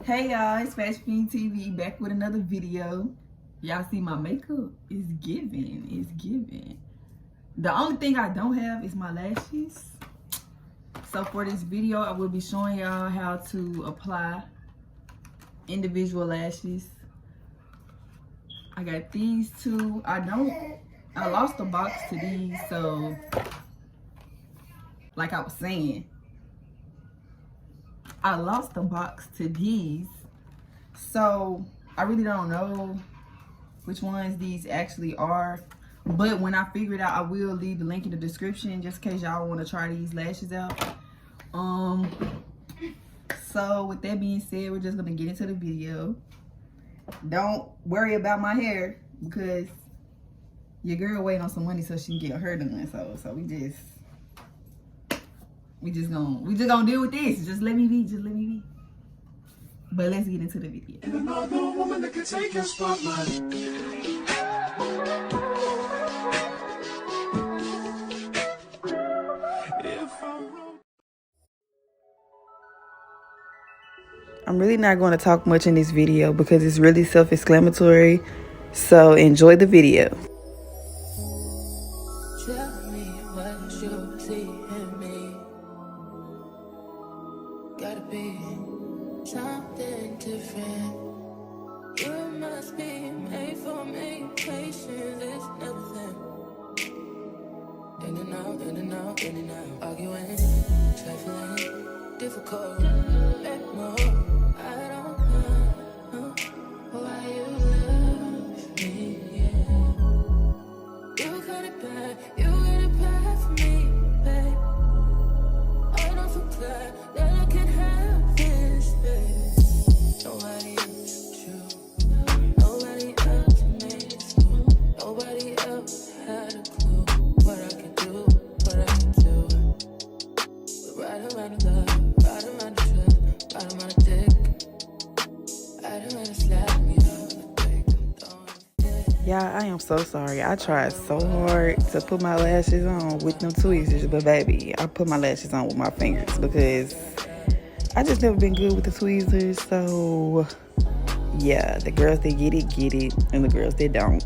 Hey y'all, it's Fashionfiendd TV back with another video. Y'all see my makeup is giving. It's giving. The only thing I don't have is my lashes. So for this video, I will be showing y'all how to apply individual lashes. I got these two. I lost the box to these, so like I was saying, I lost the box to these, so I really don't know which ones these actually are. But when I figure it out, I will leave the link in the description just in case y'all want to try these lashes out. So with that being said, we're just gonna get into the video. Don't worry about my hair because your girl waiting on some money so she can get her done. So we just gonna deal with this. Just let me be. Just let me be. But let's get into the video. Another woman that can take your spotlight. I'm really not going to talk much in this video because it's really self-explanatory. So enjoy the video. Tell me what you see in me. Gotta be something different. You must be made for me. Patience is nothing. In and out, in and out, in and out. Arguing, trifling, difficult. Let more. I don't know why you love me. Yeah. You got it bad for me, babe. I don't feel glad that I can have this, babe. Nobody else true. Nobody else made it through. Nobody else had a clue what I could do, what I could do. We're right around the love, right around the trust, right around the dick. I don't wanna slap me off the break. Yeah, I am so sorry. I tried so hard to put my lashes on with no tweezers, but baby, I put my lashes on with my fingers because I just never been good with the tweezers. So yeah, the girls that get it, and the girls that don't.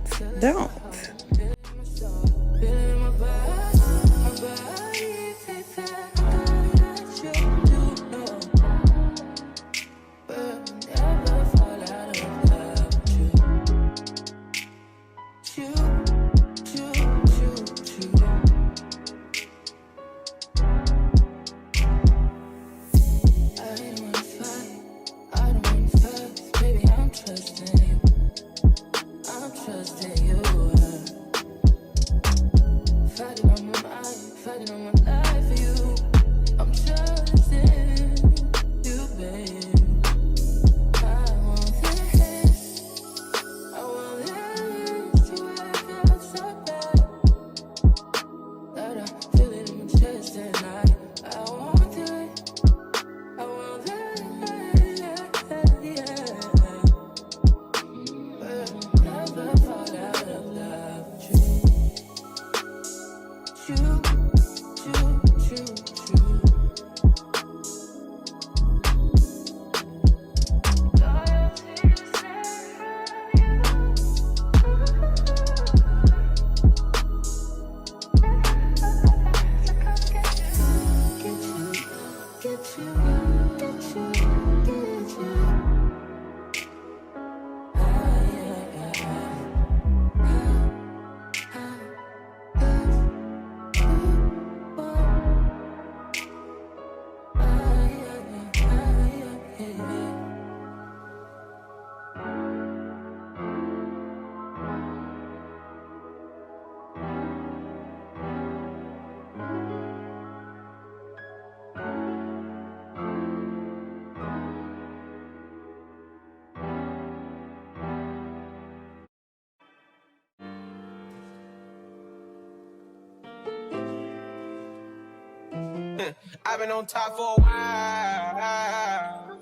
I've been on top for a while.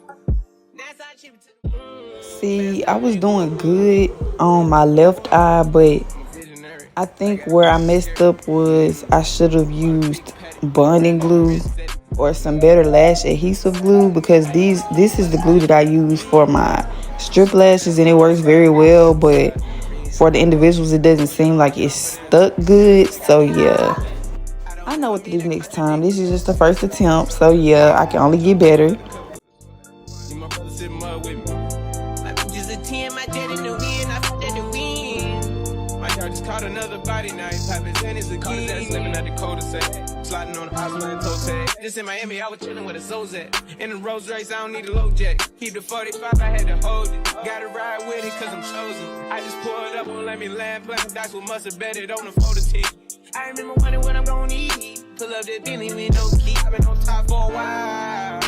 See, I was doing good on my left eye, but I think where I messed up was I should have used bonding glue or some better lash adhesive glue, because this is the glue that I use for my strip lashes and it works very well, but for the individuals it doesn't seem like it's stuck good. So yeah, I know what to do next time. This is just the first attempt, so yeah, I can only get better. Caught another body now, he's popping Xannies again. That slipping out the cul-de-sac, sliding on the Osman toe tag. Just in Miami, I was chilling with a Zoes at. In the Rolls Royce, I don't need a low jack. Keep the 45, I had to hold it. Gotta ride with it, cause I'm chosen. I just pulled up, won't let me land. Playing dots with mustard, bet it on the photo tee. I remember wondering what I'm gonna eat. Pull up that Bentley with no key. I've been on top for a while.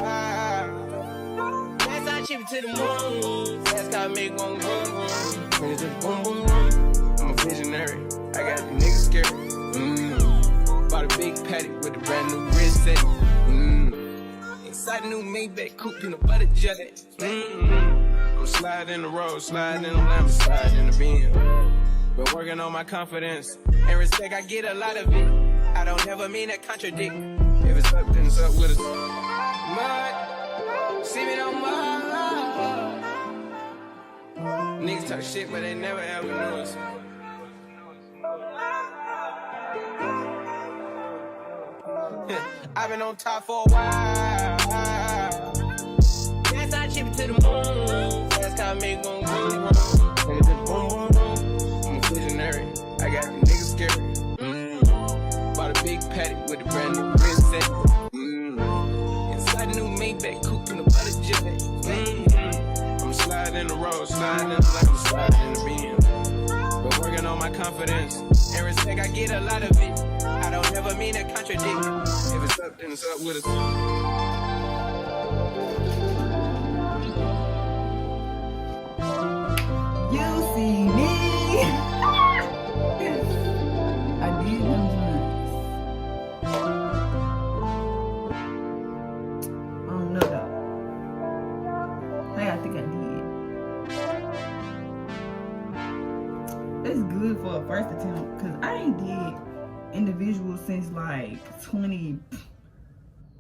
Last I chip it to the moon. Fast car make one boom. Finish this boom boom boom. I'm a visionary, I got the niggas scared. Bought a big paddock with a brand new wrist set. Inside a new Maybach coupe in a butter jet. I'm sliding in the road, sliding in the lamb, sliding in the beam. Been working on my confidence and respect, I get a lot of it. I don't ever mean to contradict. If it's up, then it's up with us. Mud, see me no more. Niggas talk shit, but they never ever knew us. I've been on top for a while. Yes, I chip it to the moon. Fast car make one boom. Boom, boom, boom. I'm a visionary, I got the niggas scared. Bought a big paddock with a brand new wrist set. Inside a new Maybach coupe in the butter jet. I'm sliding in the road, sliding in the like I'm sliding in the beam. Been working on my confidence and respect, I get a lot of it. I don't ever mean to contradict. If it's up, then it's up with us. You see me. I did them once. I don't know though. Hey, I think I did. It's good for a first attempt, cause I ain't did individuals since like 20.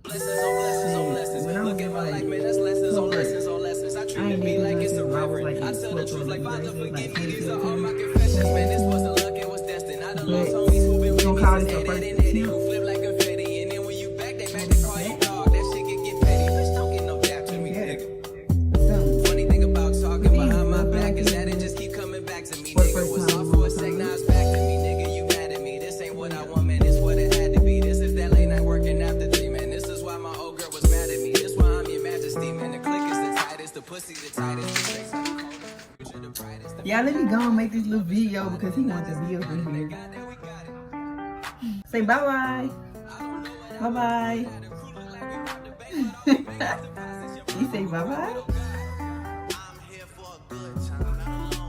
Lessons on lessons on lessons. Look at my life, man, that's lessons on lessons on lessons. I treat it be like it's a reverend. I tell the truth like Father, forgive me. These are all my confessions, man. This wasn't luck, it was destined. I done lost homies who been with me since 80 who flip like confetti. And then when you back, they back to call you dog. That shit can get petty. Bitch, don't get no dap to me, nigga. Funny thing about talking behind my back is that it just keep coming back to me, nigga. Was off for a sec, now it's back to me, nigga. You mad at me? This ain't what I want, man. This what it had to be. This is that late night working after 3, man. This is why my old girl was mad at me. This why I'm your majesty, man. The click is the tightest, the pussy the tightest. Yeah, let me go and make this little video because he wants to be up in here. Say bye-bye. Bye-bye. You say bye-bye?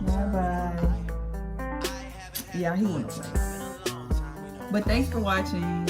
Bye-bye. Yeah, he wants to play. But thanks for watching.